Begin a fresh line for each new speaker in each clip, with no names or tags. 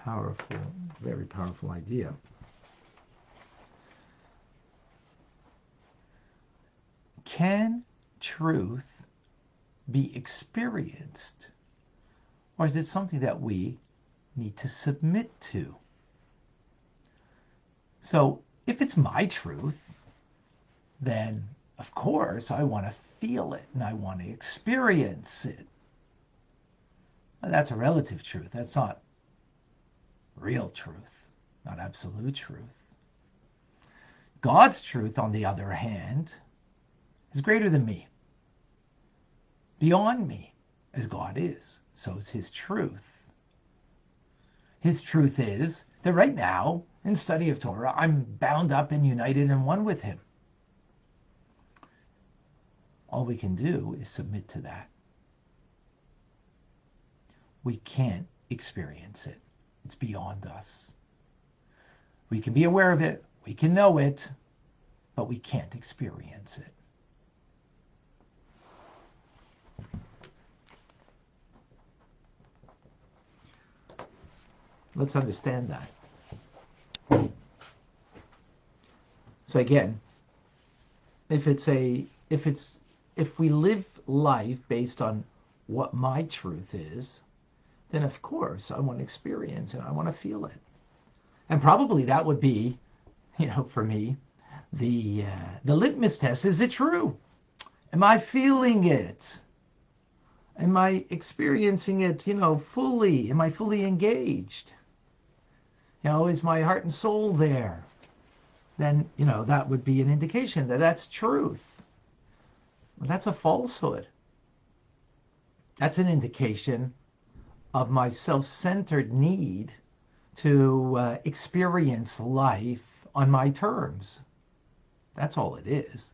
powerful, very powerful idea. Can truth be experienced, or is it something that we need to submit to? So if it's my truth, then of course I want to feel it and I want to experience it. But that's a relative truth. That's not real truth, not absolute truth. God's truth, on the other hand, is greater than me, beyond me, as God is. So is his truth. His truth is that right now, in study of Torah, I'm bound up and united and one with him. All we can do is submit to that. We can't experience it. It's beyond us. We can be aware of it, we can know it, but we can't experience it. Let's understand that. So again, if we live life based on what my truth is, then of course I want to experience it. I want to feel it. And probably that would be, for me, the litmus test. Is it true? Am I feeling it? Am I experiencing it, fully? Am I fully engaged? Is my heart and soul there? Then, that would be an indication that that's truth. Well, that's a falsehood. That's an indication of my self-centered need to experience life on my terms. That's all it is.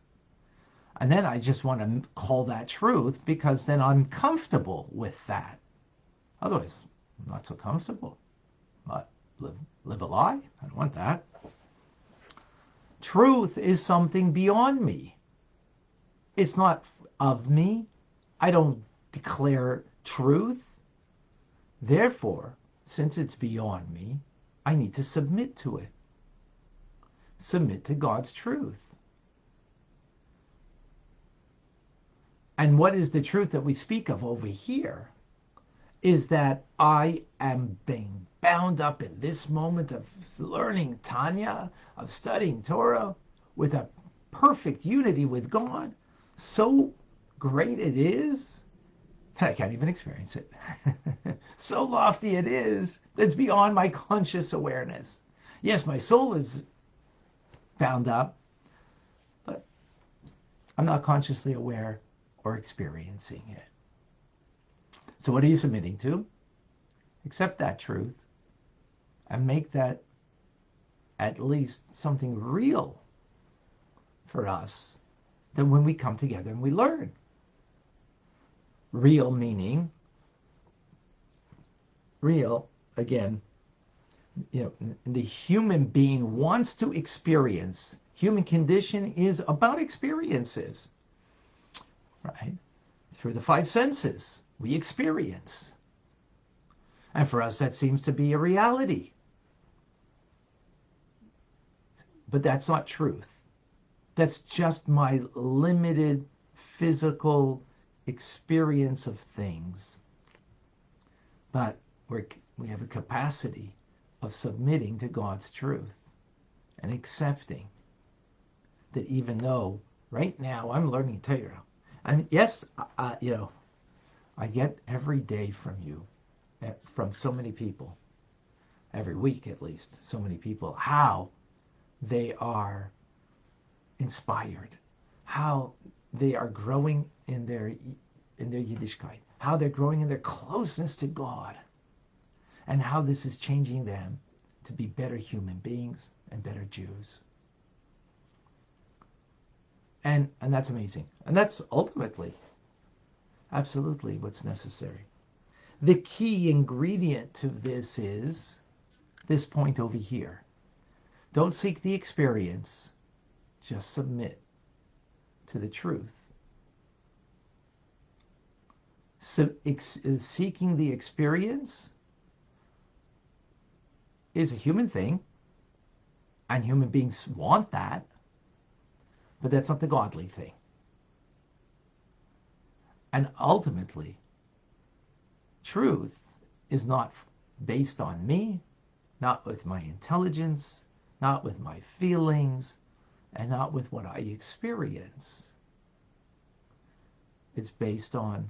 And then I just want to call that truth because then I'm comfortable with that. Otherwise, I'm not so comfortable. But live a lie? I don't want that. Truth is something beyond me. It's not of me. I don't declare truth. Therefore, since it's beyond me, I need to submit to it. Submit to God's truth. And what is the truth that we speak of over here? Is that I am being bound up in this moment of learning Tanya, of studying Torah, with a perfect unity with God. So great it is that I can't even experience it. So lofty it is, it's beyond my conscious awareness. Yes, my soul is bound up, but I'm not consciously aware or experiencing it. So what are you submitting to? Accept that truth and make that at least something real for us, that when we come together and we learn. Real meaning, again, the human being wants to experience. Human condition is about experiences, right? Through the five senses, we experience. And for us, that seems to be a reality. But that's not truth. That's just my limited physical experience of things. But we have a capacity of submitting to God's truth and accepting that even though right now I'm learning Torah, and yes, I get every day from you, from so many people, every week at least, so many people, how they are inspired, how they are growing in their Yiddishkeit, how they're growing in their closeness to God, and how this is changing them to be better human beings and better Jews. And that's amazing. And that's ultimately, absolutely what's necessary. The key ingredient to this is this point over here. Don't seek the experience, just submit to the truth. So seeking the experience is a human thing, and human beings want that, but that's not the godly thing. And ultimately, truth is not based on me, not with my intelligence, not with my feelings, and not with what I experience. It's based on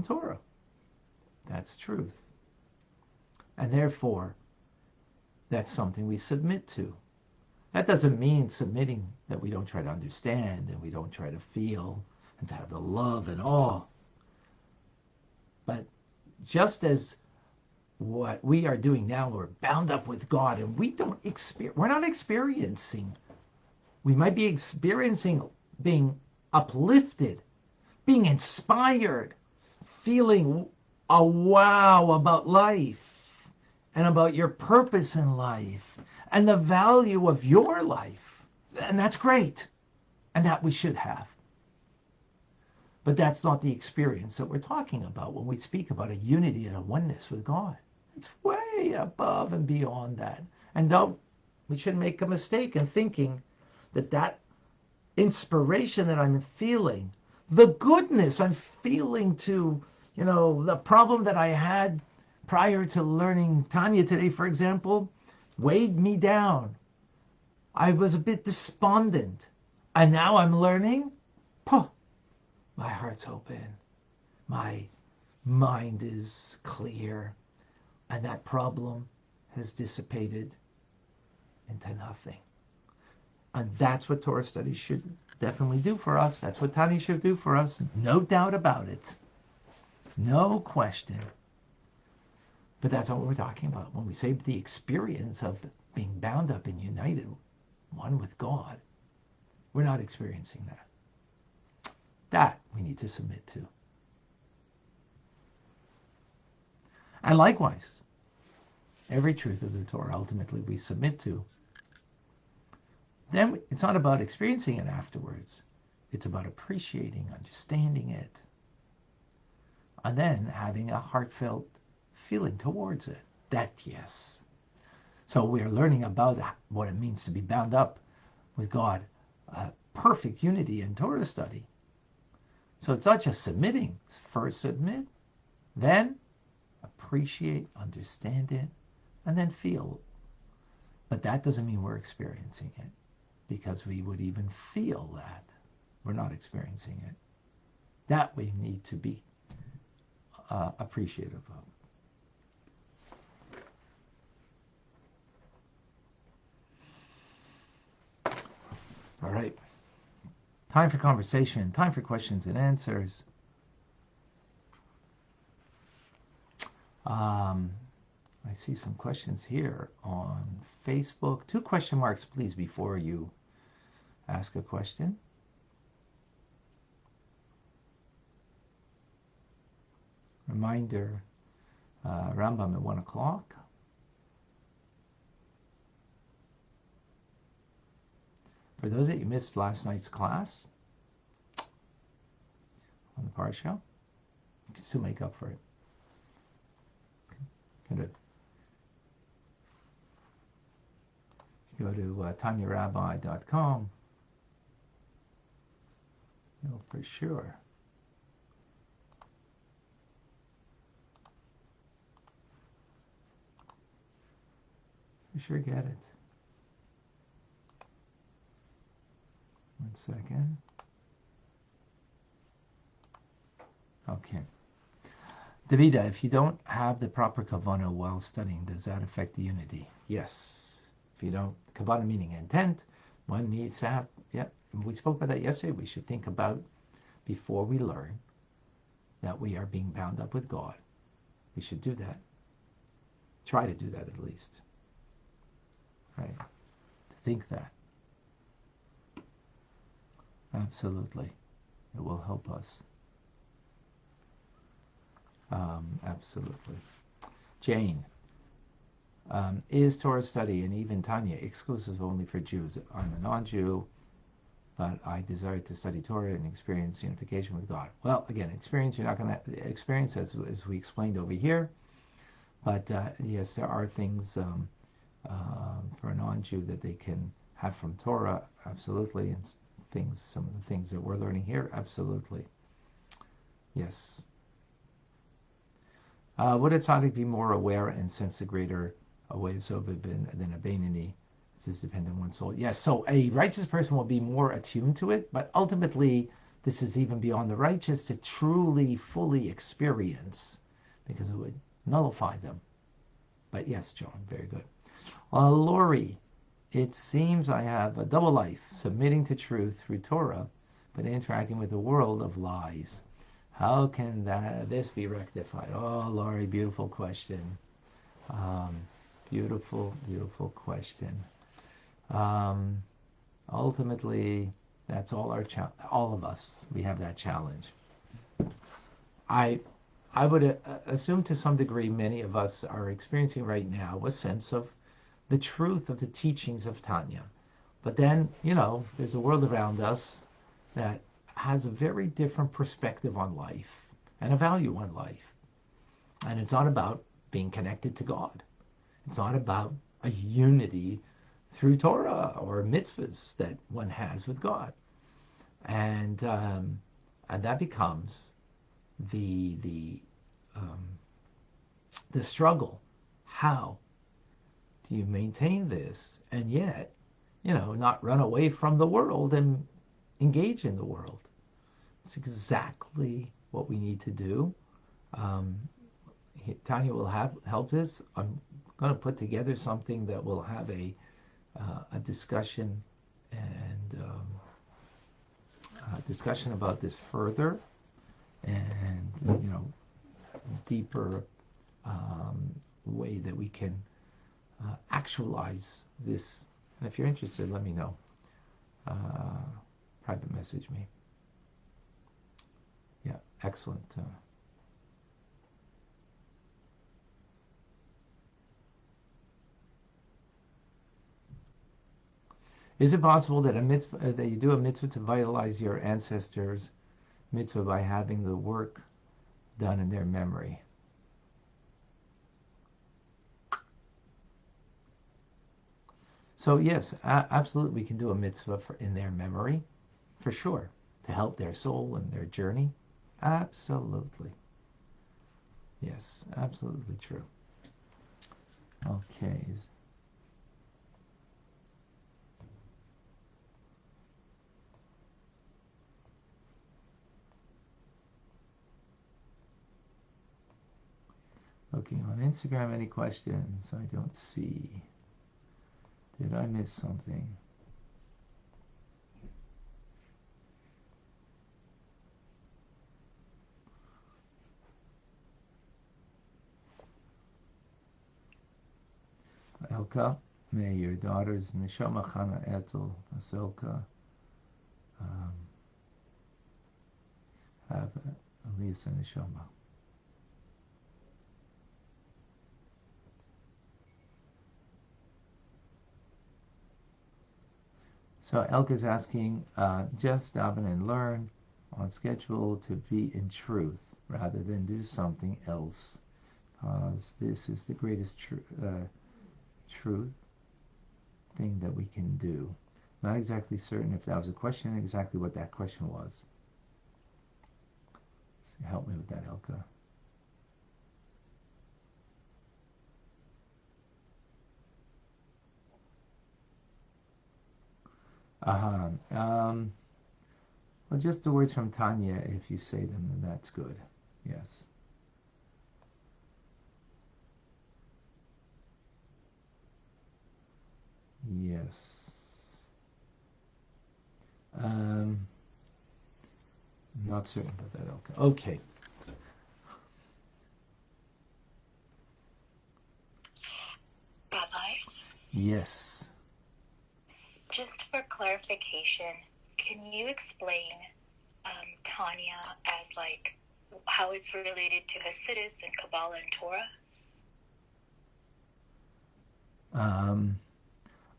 Torah. That's truth. And therefore, that's something we submit to. That doesn't mean submitting that we don't try to understand and we don't try to feel and to have the love and awe. But just as what we are doing now, we're bound up with God and we're not experiencing. We might be experiencing being uplifted, being inspired, feeling a wow about life and about your purpose in life and the value of your life. And that's great. And that we should have. But that's not the experience that we're talking about when we speak about a unity and a oneness with God. It's way above and beyond that. And we shouldn't make a mistake in thinking that inspiration that I'm feeling, the goodness I'm feeling to, the problem that I had prior to learning Tanya today, for example, weighed me down. I was a bit despondent. And now I'm learning, my heart's open. My mind is clear. And that problem has dissipated into nothing. And that's what Torah studies should definitely do for us. That's what Tanya should do for us. No doubt about it. No question. But that's not what we're talking about. When we say the experience of being bound up and united, one with God, we're not experiencing that. That we need to submit to. And likewise, every truth of the Torah ultimately we submit to. Then it's not about experiencing it afterwards. It's about appreciating, understanding it, and then having a heartfelt feeling towards it. That yes. So we're learning about what it means to be bound up with God, perfect unity in Torah study. So it's not just submitting. First submit, then appreciate, understand it, and then feel. But that doesn't mean we're experiencing it, because we would even feel that we're not experiencing it. That we need to be appreciative of. All right. Time for conversation, time for questions and answers. I see some questions here on Facebook. 2 question marks, please, before you ask a question. Reminder, Rambam at 1 o'clock. For those that you missed last night's class on the Parsha, you can still make up for it. Go to TanyaRabbi.com. For sure. For sure get it. 1 second. Okay. Davida, if you don't have the proper kavanah while studying, does that affect the unity? Yes. If you don't, kavanah meaning intent, one needs to have, we spoke about that yesterday. We should think about, before we learn, that we are being bound up with God. We should do that. Try to do that at least. Right? Think that. Absolutely. It will help us. Absolutely. Jane, is Torah study and even Tanya exclusive only for Jews? I'm a non-Jew, but I desire to study Torah and experience unification with God. Well, again, experience, you're not going to experience as we explained over here, But yes, there are things for a non-Jew that they can have from Torah, absolutely, and some of the things that we're learning here, absolutely. Yes. Would a tzaddik be more aware and sense the greater waves of it than a Beinoni? This depends on one's soul. Yes, so a righteous person will be more attuned to it, but ultimately, this is even beyond the righteous to truly, fully experience, because it would nullify them. But yes, John, very good. Lori, it seems I have a double life, submitting to truth through Torah, but interacting with the world of lies. How can this be rectified? Oh, Laurie, beautiful question. Beautiful, beautiful question. Ultimately, that's all all of us. We have that challenge. I would assume to some degree many of us are experiencing right now a sense of the truth of the teachings of Tanya. But then, there's a world around us that has a very different perspective on life and a value on life. And it's not about being connected to God. It's not about a unity through Torah or mitzvahs that one has with God. And that becomes the struggle. How do you maintain this and yet, not run away from the world and engage in the world? It's exactly what we need to do. Tanya will help this. I'm going to put together something that will have a discussion and discussion about this further and deeper way that we can actualize this. And if you're interested, let me know. Private message me. Yeah, excellent. Is it possible that that you do a mitzvah to vitalize your ancestors' mitzvah by having the work done in their memory? So yes, absolutely, we can do a mitzvah in their memory, for sure, to help their soul and their journey. Absolutely. Yes, absolutely true. Okay. Looking on Instagram, any questions? I don't see. Did I miss something? Elka, may your daughters Neshama Chana Etel Aselka have Elisa Neshama. So Elka's asking, just daven and learn on schedule to be in truth rather than do something else, because this is the greatest truth thing that we can do. Not exactly certain if that was a question, exactly what that question was. So help me with that, Elka. Well, just the words from Tanya, if you say them, then that's good. Yes. Yes. Not certain about that, Elka. Okay.
Rabbi?
Yes.
Just for clarification, can you explain Tanya as how it's related to Hasidus and Kabbalah and Torah?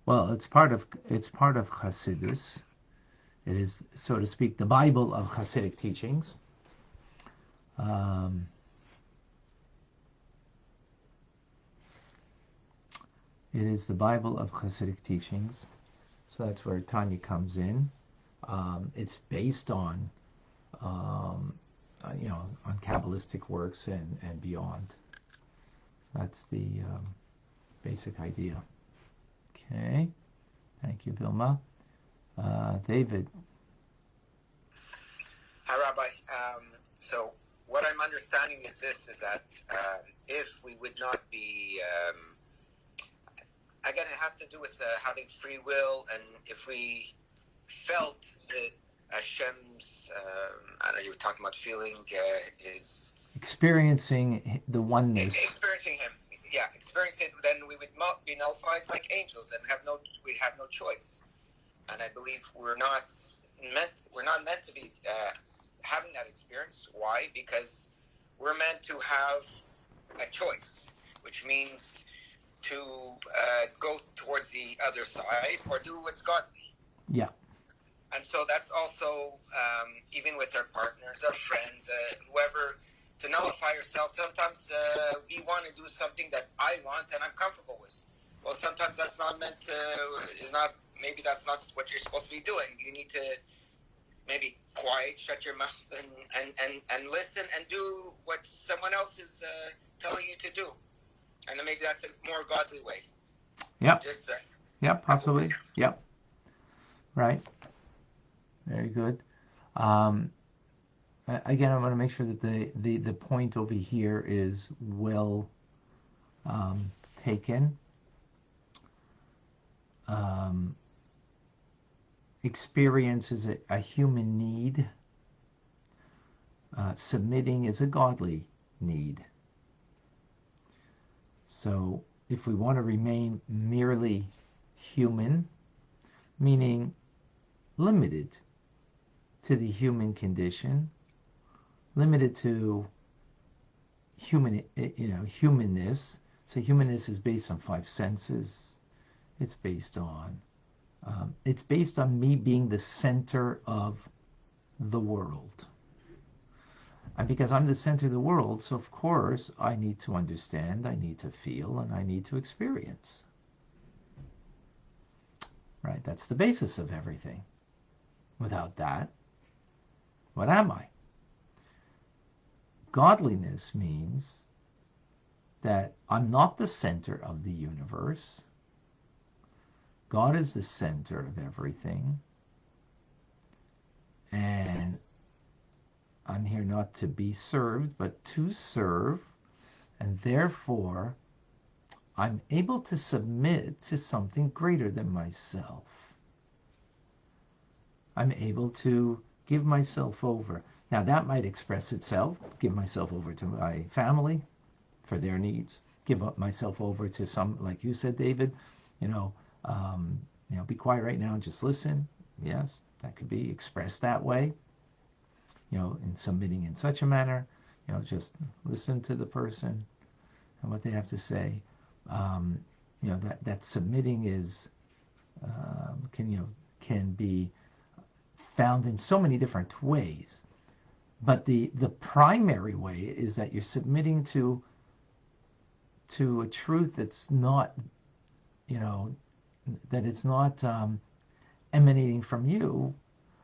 Well, it's part of Hasidus. It is, so to speak, the Bible of Hasidic teachings. It is the Bible of Hasidic teachings. So that's where Tanya comes in. It's based on, on Kabbalistic works and beyond. That's the basic idea. Okay. Thank you, Vilma. David.
Hi, Rabbi. So what I'm understanding is that if we would not be, again, it has to do with having free will, and if we felt that Hashem's, I know you were talking about feeling is
experiencing the oneness.
Experiencing Him, experiencing it, then we would be nullified like angels, and we'd have no choice. And I believe we're not meant to be having that experience. Why? Because we're meant to have a choice, which means to go towards the other side or do what's godly.
Yeah.
And so that's also, even with our partners, our friends, whoever, to nullify yourself. Sometimes we want to do something that I want and I'm comfortable with. Well, sometimes that's not meant to, maybe that's not what you're supposed to be doing. You need to maybe quiet, shut your mouth, and listen and do what someone else is telling you to do. And then maybe that's a more godly way.
Yep. Yep, absolutely. Yep. Right. Very good. Again, I want to make sure that the point over here is well taken. Experience is a human need. Submitting is a godly need. So if we want to remain merely human, meaning limited to the human condition, limited to humanness. So humanness is based on 5 senses. It's based on me being the center of the world. And because I'm the center of the world, so of course I need to understand, I need to feel, and I need to experience. Right? That's the basis of everything. Without that, what am I? Godliness means that I'm not the center of the universe. God is the center of everything. And I'm here not to be served, but to serve. And therefore, I'm able to submit to something greater than myself. I'm able to give myself over. Now, that might express itself, give myself over to my family for their needs, give up myself over to some, like you said, David, be quiet right now and just listen. Yes, that could be expressed that way, in submitting in such a manner, just listen to the person and what they have to say. That submitting is, can be found in so many different ways. But the primary way is that you're submitting to a truth that's not, that it's not emanating from you.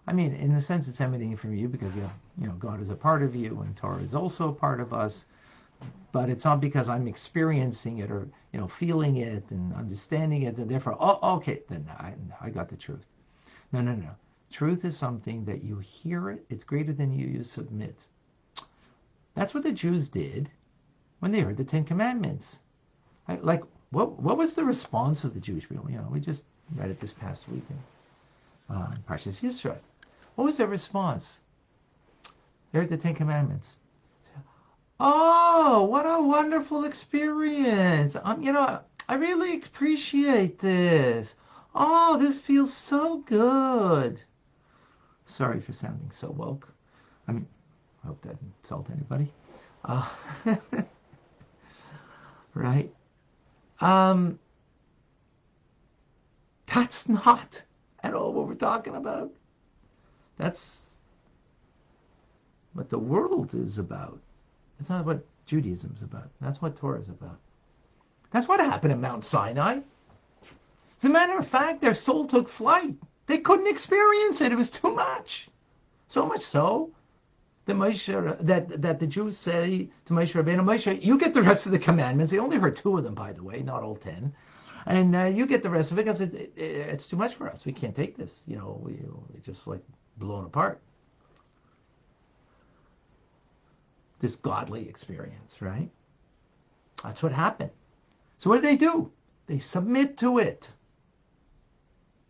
I mean, in a sense, it's emanating from you because God is a part of you and Torah is also a part of us. But it's not because I'm experiencing it or feeling it and understanding it, and therefore, okay, then I got the truth. No. Truth is something that you hear it. It's greater than you. You submit. That's what the Jews did when they heard the 10 Commandments. What was the response of the Jewish people? We just read it this past weekend. Parshas Yisro. What was their response? They heard the 10 Commandments. Oh, what a wonderful experience! I really appreciate this. Oh, this feels so good. Sorry for sounding so woke. I hope that didn't insult anybody. Right? That's not at all what we're talking about. That's what the world is about. It's not what Judaism's about. That's what Torah is about. That's what happened at Mount Sinai. As a matter of fact, their soul took flight. They couldn't experience it. It was too much. So much so that that the Jews say to Moshe Rabbeinu, Moshe, you get the rest of the commandments. They only heard 2 of them, by the way, not all 10. And you get the rest of it because it's too much for us. We can't take this. We're just like blown apart. This godly experience, right? That's what happened. So what do? They submit to it.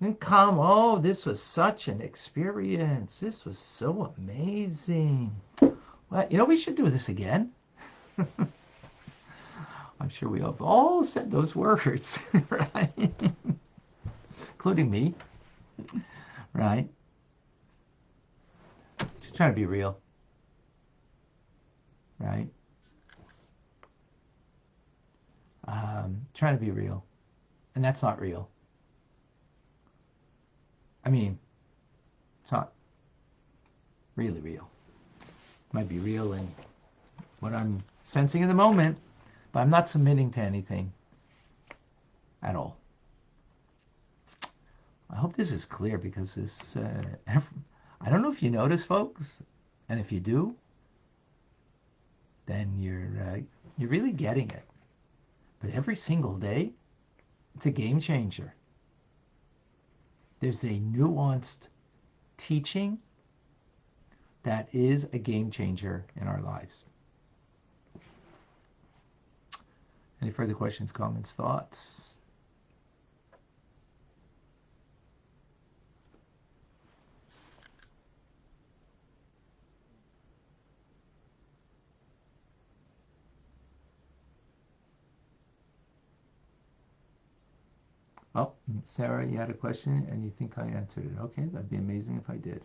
And come, oh, this was such an experience. This was so amazing. Well, we should do this again. I'm sure we have all said those words, right? Including me, right? Just trying to be real, right? Trying to be real. And that's not real. I mean, it's not really real. It might be real in what I'm sensing in the moment, but I'm not submitting to anything at all. I hope this is clear because this, I don't know if you notice, folks, and if you do, then you're really getting it. But every single day, it's a game changer. There's a nuanced teaching that is a game changer in our lives. Any further questions, comments, thoughts? Oh, Sarah, you had a question and you think I answered it. Okay, that'd be amazing if I did.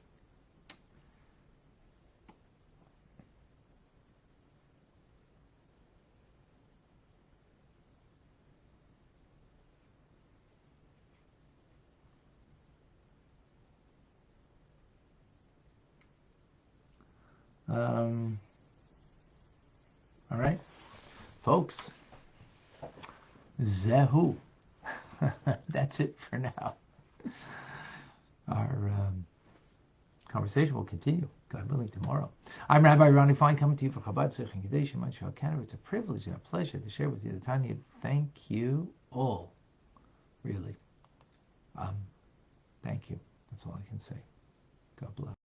All right, folks, Zehu. That's it for now. Our conversation will continue, God willing, tomorrow. I'm Rabbi Ronnie Fine, coming to you from Chabad Tzich and Kadesh in Montreal, Canada. It's a privilege and a pleasure to share with you the Tanya. Thank you all. Really. Thank you. That's all I can say. God bless.